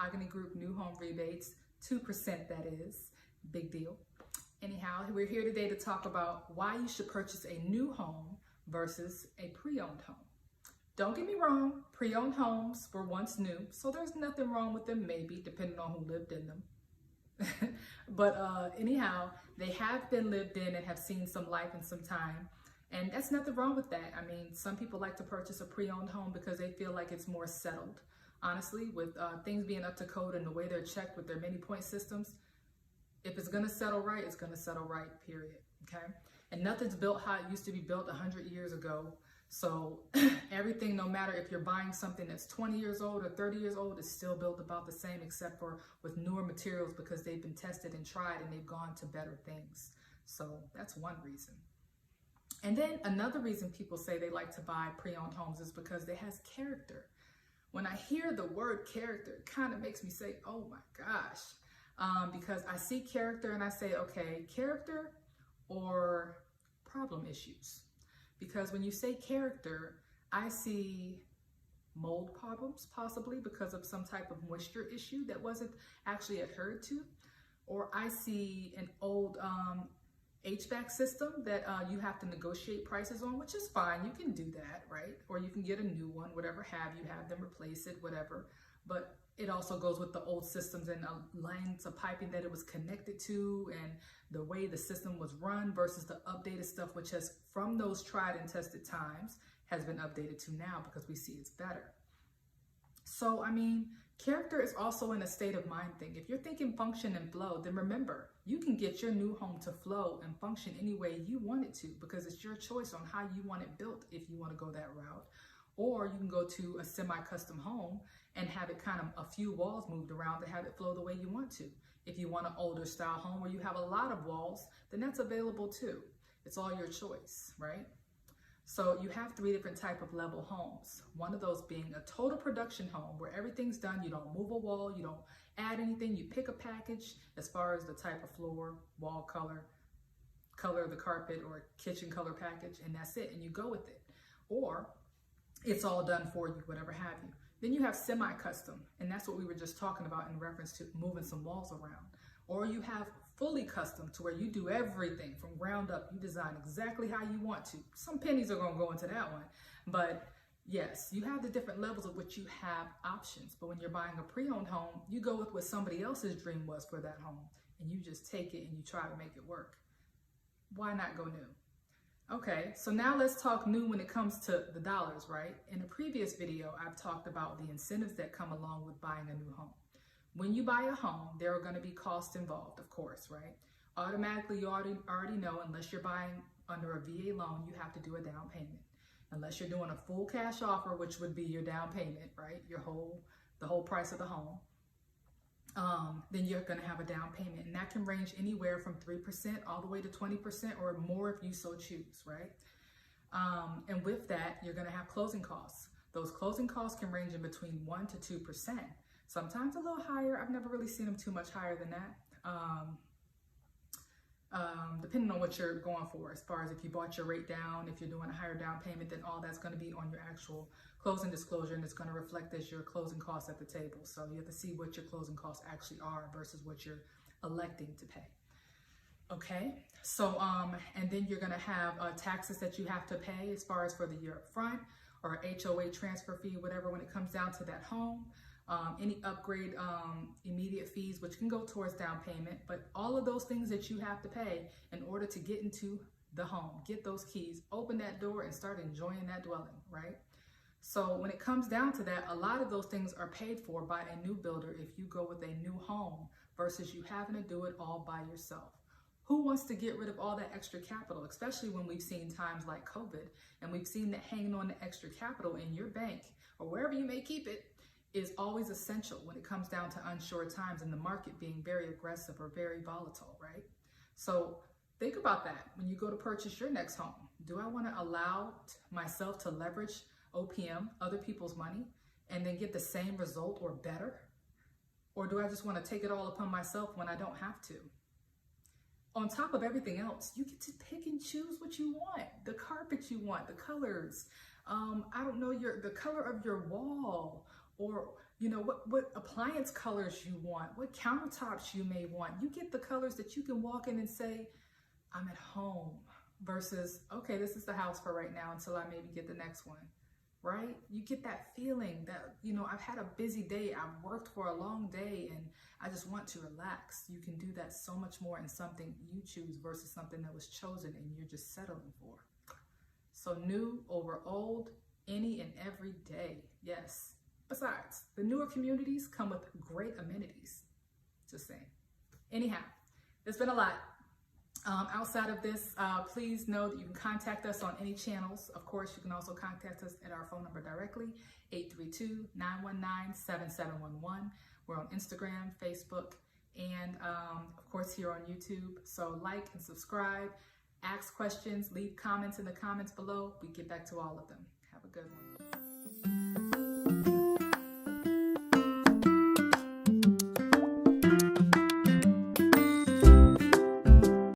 Mahogany Group New Home Rebates, 2% that is, big deal. Anyhow, we're here today to talk about why you should purchase a new home versus a pre-owned home. Don't get me wrong, pre-owned homes were once new, so there's nothing wrong with them, maybe, depending on who lived in them. But anyhow, they have been lived in and have seen some life and some time. And that's nothing wrong with that. I mean, some people like to purchase a pre-owned home because they feel like it's more settled. Honestly, with things being up to code and the way they're checked with their many point systems, if it's gonna settle right, it's gonna settle right, period, okay? And nothing's built how it used to be built 100 years ago. So everything, no matter if you're buying something that's 20 years old or 30 years old, is still built about the same, except for with newer materials because they've been tested and tried and they've gone to better things. So that's one reason. And then another reason people say they like to buy pre-owned homes is because it has character. When I hear the word character, it kind of makes me say, oh my gosh, because I see character and I say, okay, character or problem issues. Because when you say character, I see mold problems possibly because of some type of moisture issue that wasn't actually adhered to, or I see an old HVAC system that you have to negotiate prices on, which is fine. You can do that, right? Or you can get a new one, whatever have them replace it, whatever. But it also goes with the old systems and lines of piping that it was connected to and the way the system was run versus the updated stuff, which has, from those tried and tested times, has been updated to now because we see it's better. So, I mean, character is also in a state of mind thing. If you're thinking function and flow, then remember, you can get your new home to flow and function any way you want it to because it's your choice on how you want it built if you want to go that route. Or you can go to a semi-custom home and have it kind of a few walls moved around to have it flow the way you want to. If you want an older style home where you have a lot of walls, then that's available too. It's all your choice, right? So you have 3 different type of level homes. One of those being a total production home where everything's done. You don't move a wall, you don't add anything. You pick a package as far as the type of floor, wall color, color of the carpet, or kitchen color package, and that's it. And you go with it. Or it's all done for you, whatever have you. Then you have semi-custom, and that's what we were just talking about in reference to moving some walls around. Or you have fully custom to where you do everything from ground up. You design exactly how you want to. Some pennies are gonna go into that one. But yes, you have the different levels of which you have options. But when you're buying a pre-owned home, you go with what somebody else's dream was for that home. And you just take it and you try to make it work. Why not go new? Okay, so now let's talk new when it comes to the dollars, right? In a previous video, I've talked about the incentives that come along with buying a new home. When you buy a home, there are going to be costs involved, of course, right? Automatically, you already know, unless you're buying under a VA loan, you have to do a down payment. Unless you're doing a full cash offer, which would be your down payment, right? The whole price of the home. Then you're going to have a down payment, and that can range anywhere from 3% all the way to 20% or more if you so choose, right? And with that, you're going to have closing costs. Those closing costs can range in between 1% to 2%. Sometimes a little higher. I've never really seen them too much higher than that. Depending on what you're going for, as far as if you bought your rate down, if you're doing a higher down payment, then all that's going to be on your actual closing disclosure, and it's going to reflect as your closing costs at the table. So you have to see what your closing costs actually are versus what you're electing to pay. Okay, so and then you're going to have taxes that you have to pay as far as for the year up front, or HOA transfer fee, whatever, when it comes down to that home. Any upgrade immediate fees, which can go towards down payment, but all of those things that you have to pay in order to get into the home, get those keys, open that door and start enjoying that dwelling, right? So when it comes down to that, a lot of those things are paid for by a new builder if you go with a new home versus you having to do it all by yourself. Who wants to get rid of all that extra capital, especially when we've seen times like COVID, and we've seen that hanging on the extra capital in your bank or wherever you may keep it is always essential when it comes down to unsure times and the market being very aggressive or very volatile, right? So think about that when you go to purchase your next home. Do I want to allow myself to leverage OPM, other people's money, and then get the same result or better? Or do I just want to take it all upon myself when I don't have to? On top of everything else, you get to pick and choose what you want, the carpet you want, the colors, I don't know, the color of your wall, or you know, what appliance colors you want, what countertops you may want. You get the colors that you can walk in and say, I'm at home, versus, okay, this is the house for right now until I maybe get the next one, right? You get that feeling that, you know, I've had a busy day, I've worked for a long day, and I just want to relax. You can do that so much more in something you choose versus something that was chosen and you're just settling for. So new over old, any and every day, yes. Besides, the newer communities come with great amenities. Just saying. Anyhow, it's been a lot. Outside of this, please know that you can contact us on any channels. Of course, you can also contact us at our phone number directly, 832-919-7711. We're on Instagram, Facebook, and of course here on YouTube. So like and subscribe, ask questions, leave comments in the comments below. We get back to all of them. Have a good one.